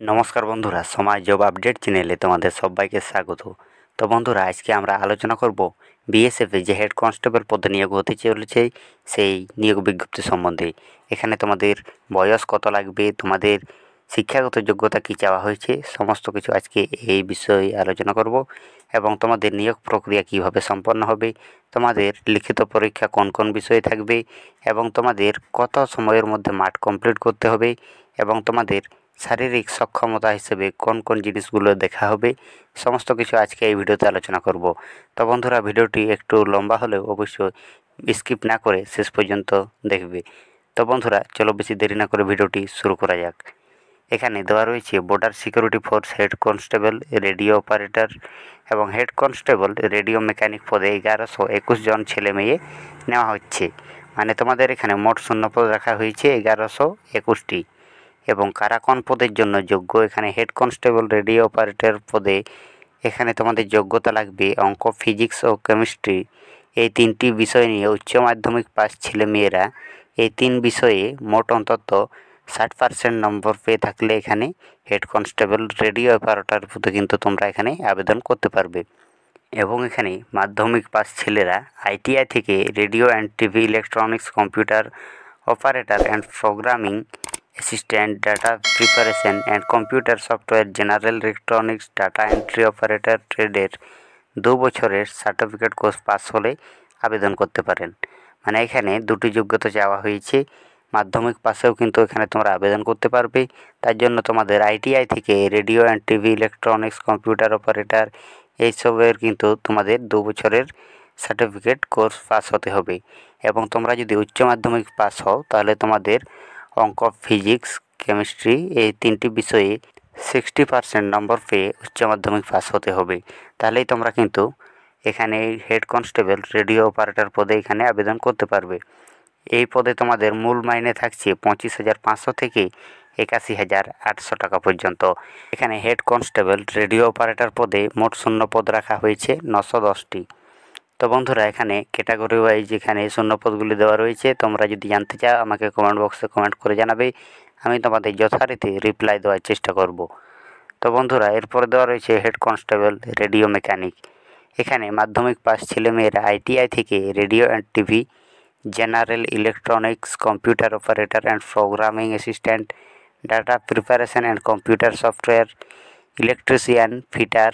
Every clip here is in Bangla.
নমস্কার বন্ধুরা, সময় জব আপডেট চ্যানেলে তোমাদের সবাইকে স্বাগত। তো বন্ধুরা, আজকে আমরা আলোচনা করব বিএসএফে যে হেড কনস্টেবল পদে নিয়োগ হতে চলেছে সেই নিয়োগ বিজ্ঞপ্তি সম্বন্ধে। এখানে তোমাদের বয়স কত লাগবে, তোমাদের শিক্ষাগত যোগ্যতা কী চাওয়া হয়েছে, সমস্ত কিছু আজকে এই বিষয়ে আলোচনা করব। এবং তোমাদের নিয়োগ প্রক্রিয়া কিভাবে সম্পন্ন হবে, তোমাদের লিখিত পরীক্ষা কোন কোন বিষয়ে থাকবে, এবং তোমাদের কত সময়ের মধ্যে মাঠ কমপ্লিট করতে হবে, এবং তোমাদের শারীরিক সক্ষমতা হিসেবে কোন কোন জিনিসগুলো দেখা হবে, সমস্ত কিছু আজকে এই ভিডিওতে আলোচনা করব। তো বন্ধুরা, ভিডিওটি একটু লম্বা হলেও অবশ্যই স্কিপ না করে শেষ পর্যন্ত দেখবে। তো বন্ধুরা, চলো বেশি দেরি না করে ভিডিওটি শুরু করা যাক। এখানে দেওয়া রয়েছে border security force head constable radio operator এবং হেড কনস্টেবল রেডিও মেকানিক পদে 1121 জন ছেলে মেয়ে নেওয়া হচ্ছে। মানে তোমাদের এখানে মোট শূন্যপদ রাখা হয়েছে 1121টি। এবং কারা কোন পদের জন্য যোগ্য, এখানে হেড কনস্টেবল রেডিও অপারেটর পদে এখানে তোমাদের যোগ্যতা লাগবে অঙ্ক, ফিজিক্স ও কেমিস্ট্রি এই তিনটি বিষয় নিয়ে উচ্চ মাধ্যমিক পাস ছেলেমেয়েরা এই তিন বিষয়ে মোট অন্তত 60% নম্বর পেয়ে থাকলে এখানে হেড কনস্টেবল রেডিও অপারেটর পদে কিন্তু তোমরা এখানে আবেদন করতে পারবে। এবং এখানে মাধ্যমিক পাস ছেলেরা আইটিআই থেকে radio and TV electronics computer operator and programming assistant, data preparation and computer software, general electronics, data entry operator ট্রেডের 2 বছরের সার্টিফিকেট কোর্স পাস হলে আবেদন করতে পারেন। মানে এখানে দুটি যোগ্যতা চাওয়া হয়েছে। মাধ্যমিক পাশেও কিন্তু এখানে তোমরা আবেদন করতে পারবে। তার জন্য তোমাদের আইটিআই থেকে radio and TV electronics computer operator এইসবের কিন্তু তোমাদের 2 বছরের সার্টিফিকেট কোর্স পাস হতে হবে। এবং তোমরা যদি উচ্চ মাধ্যমিক পাস হও তাহলে তোমাদের অঙ্ক, ফিজিক্স, কেমিস্ট্রি এই তিনটি বিষয়ে 60% নম্বর পেয়ে উচ্চ মাধ্যমিক পাস হতে হবে। তাহলেই তোমরা কিন্তু এখানে হেড কনস্টেবল রেডিও অপারেটর পদে এখানে আবেদন করতে পারবে। এই পদে তোমাদের মূল মাইনে থাকছে 25,500 থেকে 81,800 টাকা পর্যন্ত। এখানে হেড কনস্টেবল রেডিও অপারেটর পদে মোট শূন্য পদ রাখা হয়েছে 910টি। তো বন্ধুরা, এখানে ক্যাটাগরি ওয়াইজ এখানে শূন্য পদগুলি দেওয়া রয়েছে। তোমরা যদি জানতে চাও আমাকে কমেন্ট বক্সে কমেন্ট করে জানাবে, আমি তোমাদের যথারীতি রিপ্লাই দেওয়ার চেষ্টা করব। তো বন্ধুরা, এরপরে দেওয়া রয়েছে হেড কনস্টেবল রেডিও মেকানিক। এখানে মাধ্যমিক পাস ছেলেমেয়েরা আইটিআই থেকে radio and TV, general electronics, computer operator and programming assistant, data preparation and computer software, electrician, fitter,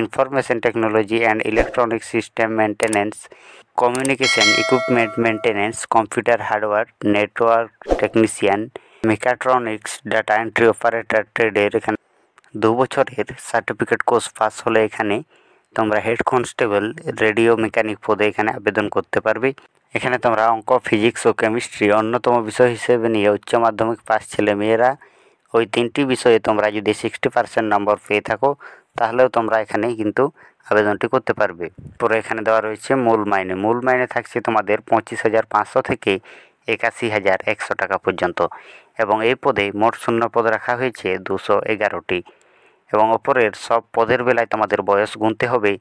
information technology and electronic system maintenance, communication equipment maintenance, computer hardware, network technician, mechatronics, data entry operator ট্রেডের এখানে 2 বছরের সার্টিফিকেট কোর্স পাস হলে এখানে তোমরা হেড কনস্টেবল রেডিও মেকানিক পদে এখানে আবেদন করতে পারবে। এখানে তোমরা অঙ্ক, ফিজিক্স ও কেমিস্ট্রি অন্যতম বিষয় হিসেবে নিয়ে উচ্চ মাধ্যমিক পাস ছেলেমেয়েরা ওই তিনটি বিষয়ে তোমরা যদি 60% নম্বর পেয়ে থাকো তাহলেও তোমরা এখানে কিন্তু আবেদনটি করতে পারবে। পরে এখানে দেওয়া রয়েছে মূল মাইনে থাকছে তোমাদের 25,500 থেকে 81,100 টাকা পর্যন্ত। এবং এই পদে মোট শূন্য পদ রাখা হয়েছে 211টি। এবং ওপরের সব পদের বেলায় তোমাদের বয়স গুনতে হবে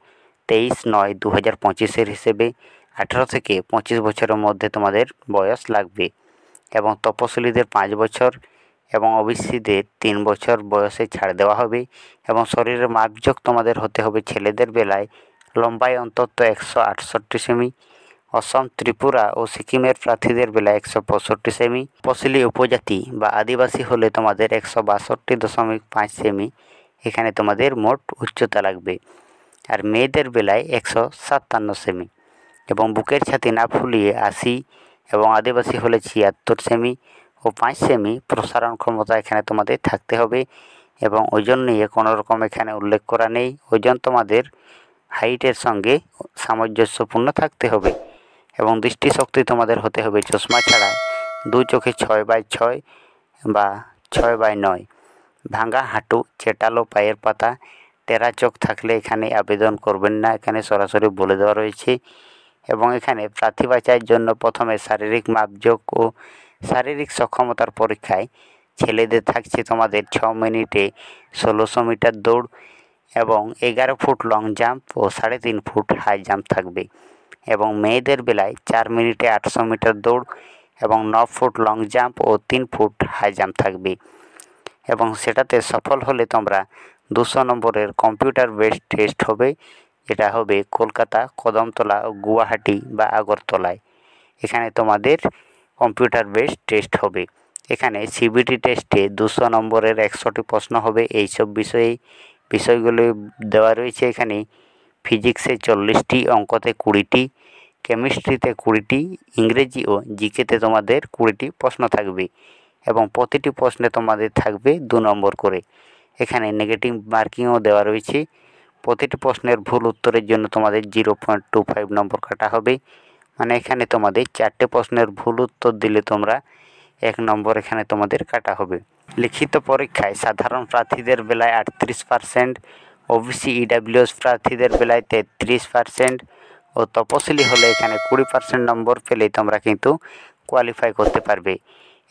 23/9/2025 হিসেবে। 18 থেকে 25 বছরের মধ্যে তোমাদের বয়স লাগবে। এবং তপশিলীদের 5 বছর এবং ওবিসিদের 3 বছর বয়সে ছাড় দেওয়া হবে। এবং শরীরের মাপজোক তোমাদের হতে হবে ছেলেদের বেলায় লম্বায় অন্তত 168 সেমি, অসম, ত্রিপুরা ও সিকিমের প্রার্থীদের বেলায় 165 সেমি, তপশিলি উপজাতি বা আদিবাসী হলে তোমাদের 162.5 সেমি এখানে তোমাদের মোট উচ্চতা লাগবে। আর মেয়েদের বেলায় 157 সেমি এবং বুকের ছাতি না ফুলিয়ে 80 এবং আদিবাসী হলে 76 সেমি ও 5 সেমি প্রসারণ ক্ষমতা এখানে তোমাদের থাকতে হবে। এবং ওজন নিয়ে কোনো রকম এখানে উল্লেখ করা নেই। ওজন তোমাদের হাইটের সঙ্গে সামঞ্জস্যপূর্ণ থাকতে হবে। এবং দৃষ্টিশক্তি তোমাদের হতে হবে চশমা ছাড়া 2 চোখে 6/6 বা 6/9, ভাঙা হাঁটু, চেটালো পায়ের পাতা, টেরা চোখ থাকলে এখানে আবেদন করবেন না, এখানে সরাসরি বলে দেওয়া রয়েছে। এবং এখানে প্রার্থী বাছাইয়ের জন্য প্রথমে শারীরিক মাপজোক ও শারীরিক সক্ষমতার পরীক্ষায় ছেলেদের থাকছে তোমাদের 6 মিনিটে 1600 মিটার দৌড় এবং 11 ফুট লং জাম্প ও 3.5 ফুট হাই জাম্প থাকবে। এবং মেয়েদের বেলায় 4 মিনিটে 800 মিটার দৌড় এবং 9 ফুট লং জাম্প ও 3 ফুট হাই জাম্প থাকবে। এবং সেটাতে সফল হলে তোমরা 200 নম্বরের কম্পিউটার বেসড টেস্ট হবে, যেটা হবে কলকাতা, কদমতলা, গুয়াহাটি বা আগরতলায়। এখানে তোমাদের কম্পিউটার বেসড টেস্ট হবে। এখানে সিবিটি টেস্টে 200 নম্বরের 100টি প্রশ্ন হবে। এইসব বিষয়গুলি দেওয়া রয়েছে এখানে। ফিজিক্সে 40টি, অঙ্কতে 20টি, কেমিস্ট্রিতে 20টি, ইংরেজি ও জিকেতে তোমাদের 20টি প্রশ্ন থাকবে এবং প্রতিটি প্রশ্নে তোমাদের থাকবে 2 নম্বর করে। এখানে নেগেটিভ মার্কিংও দেওয়া রয়েছে। প্রতিটি প্রশ্নের ভুল উত্তরের জন্য তোমাদের 0.25 নম্বর কাটা হবে। মানে এখানে তোমাদের 4টে প্রশ্নের ভুল উত্তর দিলে তোমরা 1 নম্বর এখানে তোমাদের কাটা হবে। লিখিত পরীক্ষায় সাধারণ প্রার্থীদের বেলায় 38%, ওবিসি ইডাব্লিউএস প্রার্থীদের বেলায় 33% ও তপশিলি হলে এখানে 20% নম্বর পেলেই তোমরা কিন্তু কোয়ালিফাই করতে পারবে।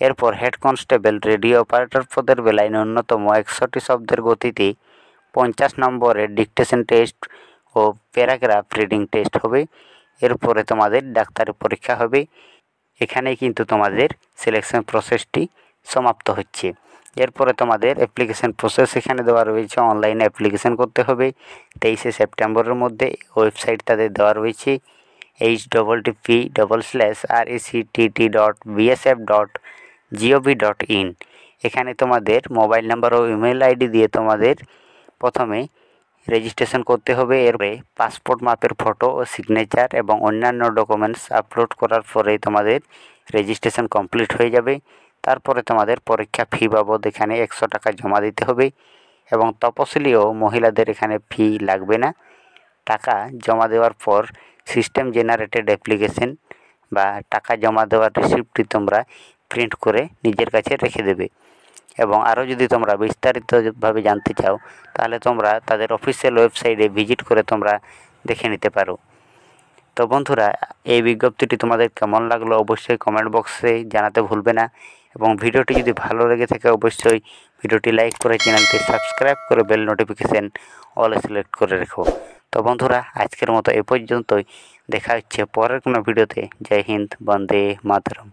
এরপর হেড কনস্টেবল রেডিও অপারেটর পদের বেলায় ন্যূনতম 100টি শব্দের গতিতে 50 নম্বরের ডিকটেশন টেস্ট ও প্যারাগ্রাফ রিডিং টেস্ট হবে। এরপরে তোমাদের ডাক্তারি পরীক্ষা হবে। এখানেই কিন্তু তোমাদের সিলেকশন প্রসেসটি সমাপ্ত হচ্ছে। এরপরে তোমাদের অ্যাপ্লিকেশন প্রসেস এখানে দেওয়া রয়েছে। অনলাইনে অ্যাপ্লিকেশন করতে হবে 23শে সেপ্টেম্বরের মধ্যে। ওয়েবসাইট তাদের দেওয়া রয়েছে http://rectt.bsf.gov.in। এখানে তোমাদের মোবাইল নাম্বার ও ইমেল আইডি দিয়ে তোমাদের প্রথমে রেজিস্ট্রেশন করতে হবে। এরপরে পাসপোর্ট মাপের ফটো ও সিগনেচার এবং অন্যান্য ডকুমেন্টস আপলোড করার পরে তোমাদের রেজিস্ট্রেশন কমপ্লিট হয়ে যাবে। তারপরে তোমাদের পরীক্ষা ফি বাবদ এখানে 100 টাকা জমা দিতে হবে এবং তপশিলি ও মহিলাদের এখানে ফি লাগবে না। টাকা জমা দেওয়ার পর সিস্টেম জেনারেটেড অ্যাপ্লিকেশন বা টাকা জমা দেওয়ার রিসিপ্টটি তোমরা প্রিন্ট করে নিজের কাছে রেখে দেবে। এবং আরও যদি তোমরা বিস্তারিতভাবে জানতে চাও তাহলে তোমরা তাদের অফিসিয়াল ওয়েবসাইটে ভিজিট করে তোমরা দেখে নিতে পারো। তো বন্ধুরা, এই বিজ্ঞপ্তিটি তোমাদের কেমন লাগলো অবশ্যই কমেন্ট বক্সে জানাতে ভুলবে না এবং ভিডিওটি যদি ভালো লেগে থাকে অবশ্যই ভিডিওটি লাইক করে চ্যানেলটি সাবস্ক্রাইব করে বেল নোটিফিকেশান অল সিলেক্ট করে রেখো। তো বন্ধুরা, আজকের মতো এ পর্যন্তই। দেখা হচ্ছে পরের কোনো ভিডিওতে। জয় হিন্দ, বন্দে মাতরম।